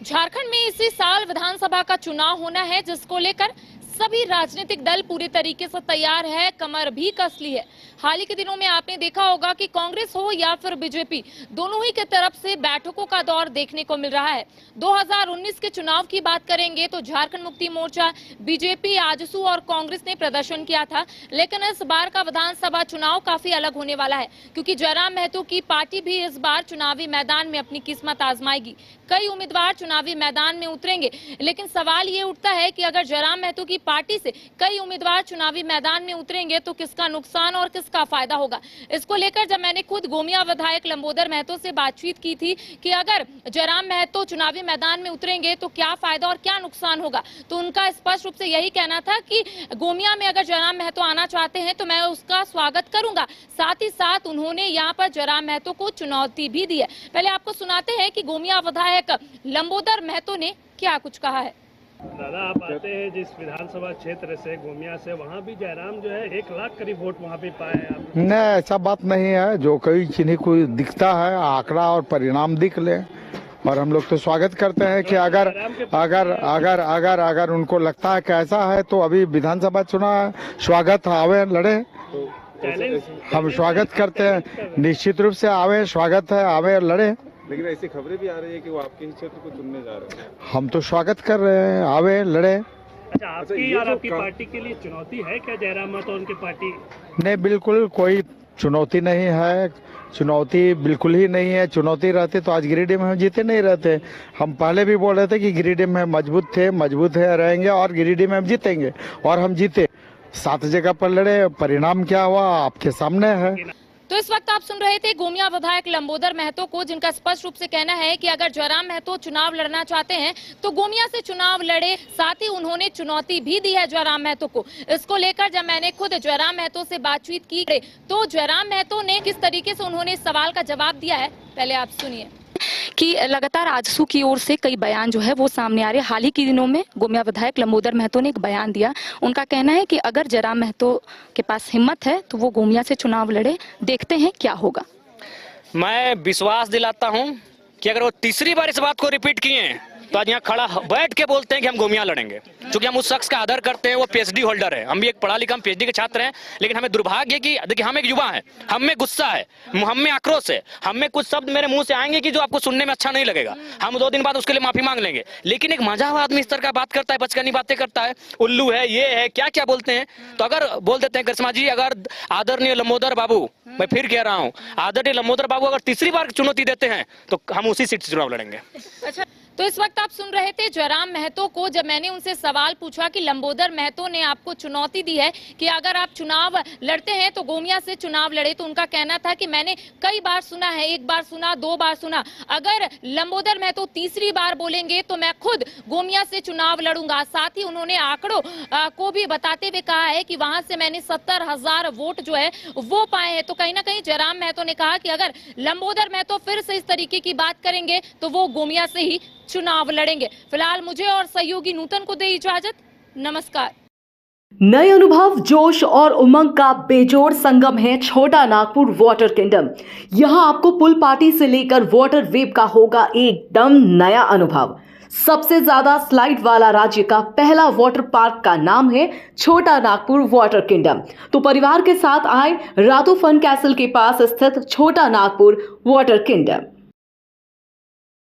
झारखंड में इसी साल विधानसभा का चुनाव होना है, जिसको लेकर सभी राजनीतिक दल पूरी तरीके से तैयार है, कमर भी कस ली है। हाल ही के दिनों में आपने देखा होगा कि कांग्रेस हो या फिर बीजेपी, दोनों ही की तरफ से बैठकों का दौर देखने को मिल रहा है। 2019 के चुनाव की बात करेंगे तो झारखंड मुक्ति मोर्चा, बीजेपी, आजसू और कांग्रेस ने प्रदर्शन किया था, लेकिन इस बार का विधानसभा चुनाव काफी अलग होने वाला है, क्योंकि जयराम महतो की पार्टी भी इस बार चुनावी मैदान में अपनी किस्मत आजमाएगी। कई उम्मीदवार चुनावी मैदान में उतरेंगे, लेकिन सवाल ये उठता है कि अगर जयराम महतो की पार्टी से कई उम्मीदवार चुनावी मैदान में उतरेंगे तो किसका नुकसान और किसका फायदा होगा। इसको लेकर जब मैंने खुद गोमिया विधायक लंबोदर महतो से बातचीत की थी कि अगर जयराम महतो चुनावी मैदान में उतरेंगे तो क्या फायदा और क्या नुकसान होगा, तो उनका स्पष्ट रूप से यही कहना था कि गोमिया में अगर जयराम महतो आना चाहते हैं तो मैं उसका स्वागत करूंगा। साथ ही साथ उन्होंने यहाँ पर जयराम महतो को चुनौती भी दी है। पहले आपको सुनाते हैं कि गोमिया विधायक लंबोदर महतो ने क्या कुछ कहा है। दादा, आप आते हैं जिस विधानसभा क्षेत्र से, गोमिया से, वहाँ भी जयराम जो है 1 लाख करीब वोट वहाँ पे पाए आप। नहीं, ऐसा बात नहीं है। जो कोई किन्हीं को दिखता है, आंकड़ा और परिणाम दिख ले, और हम लोग तो स्वागत करते हैं कि अगर अगर अगर अगर अगर उनको लगता है कि ऐसा है तो अभी विधानसभा चुनाव, स्वागत आवे लड़े, हम स्वागत करते हैं। निश्चित रूप से आवे, स्वागत है, आवे लड़े। लेकिन ऐसी खबरें भी आ रही है कि वो आपके ही क्षेत्र को चुनने जा रहे हैं। हम तो स्वागत कर रहे हैं, आवे लड़े। अच्छा, आपकी और आपकी पार्टी के लिए चुनौती है क्या जयराम महतो उनकी पार्टी? नहीं, बिल्कुल कोई चुनौती नहीं है। चुनौती बिल्कुल ही नहीं है। चुनौती रहती तो आज गिरिडीह में हम जीते नहीं रहते। हम पहले भी बोल रहे थे कि गिरिडीह में मजबूत थे, मजबूत है, रहेंगे और गिरिडीह में हम जीतेंगे, और हम जीते। 7 जगह पर लड़े, परिणाम क्या हुआ आपके सामने है। तो इस वक्त आप सुन रहे थे गोमिया विधायक लंबोदर महतो को, जिनका स्पष्ट रूप से कहना है कि अगर जयराम महतो चुनाव लड़ना चाहते हैं तो गोमिया से चुनाव लड़े। साथ ही उन्होंने चुनौती भी दी है जयराम महतो को। इसको लेकर जब मैंने खुद जयराम महतो से बातचीत की तो जयराम महतो ने किस तरीके से उन्होंने सवाल का जवाब दिया है, पहले आप सुनिए। कि लगातार आजसू की ओर से कई बयान जो है वो सामने आ रहे हैं। हाल ही के दिनों में गोमिया विधायक लंबोदर महतो ने एक बयान दिया। उनका कहना है कि अगर जयराम महतो के पास हिम्मत है तो वो गोमिया से चुनाव लड़े, देखते हैं क्या होगा। मैं विश्वास दिलाता हूं कि अगर वो तीसरी बार इस बात को रिपीट किए हैं तो आज यहाँ खड़ा बैठ के बोलते हैं कि हम गोमिया लड़ेंगे, क्योंकि हम उस शख्स का आदर करते हैं। वो पीएचडी होल्डर है, हम भी एक पढ़ा लिखा पीएचडी के छात्र हैं, लेकिन हमें दुर्भाग्य है कि देखिए हम एक युवा हैं, हम में गुस्सा है, हम में आक्रोश है, हम में कुछ शब्द मेरे मुंह से आएंगे कि जो आपको सुनने में अच्छा नहीं लगेगा। हम 2 दिन बाद उसके लिए माफी मांग लेंगे, लेकिन एक मजा हुआ आदमी इस तरह का बात करता है, बचकानी बातें करता है, उल्लू है, ये है, क्या क्या बोलते हैं। तो अगर बोल देते हैं करिश्मा जी, अगर आदरणीय लंबोदर बाबू, मैं फिर कह रहा हूँ, आदरणीय लंबोदर बाबू अगर तीसरी बार चुनौती देते हैं तो हम उसी सीट से चुनाव लड़ेंगे। अच्छा, तो इस वक्त आप सुन रहे थे जयराम महतो को, जब मैंने उनसे सवाल पूछा कि लंबोदर महतो ने आपको चुनौती दी है कि अगर आप चुनाव लड़ते हैं तो गोमिया से चुनाव लड़े, तो उनका कहना था कि मैंने कई बार सुना है, 1 बार सुना, 2 बार सुना, अगर लंबोदर महतो तीसरी बार बोलेंगे तो मैं खुद गोमिया से चुनाव लड़ूंगा। साथ ही उन्होंने आंकड़ों को भी बताते हुए कहा है कि वहां से मैंने 70,000 वोट जो है वो पाए हैं। तो कहीं ना कहीं जयराम महतो ने कहा कि अगर लंबोदर महतो फिर से इस तरीके की बात करेंगे तो वो गोमिया से ही चुनाव लड़ेंगे। फिलहाल मुझे और सहयोगी नूतन को दे इजाजत। नमस्कार। नए अनुभव, जोश और उमंग का बेजोड़ संगम है छोटा नागपुर वाटर किंगडम। यहां आपको पुल पार्टी से लेकर वाटर वेव का होगा एकदम नया अनुभव। सबसे ज्यादा स्लाइड वाला राज्य का पहला वाटर पार्क का नाम है छोटा नागपुर वाटर किंगडम। तो परिवार के साथ आए रातू फन कैसल के पास स्थित छोटा नागपुर वाटर किंगडम।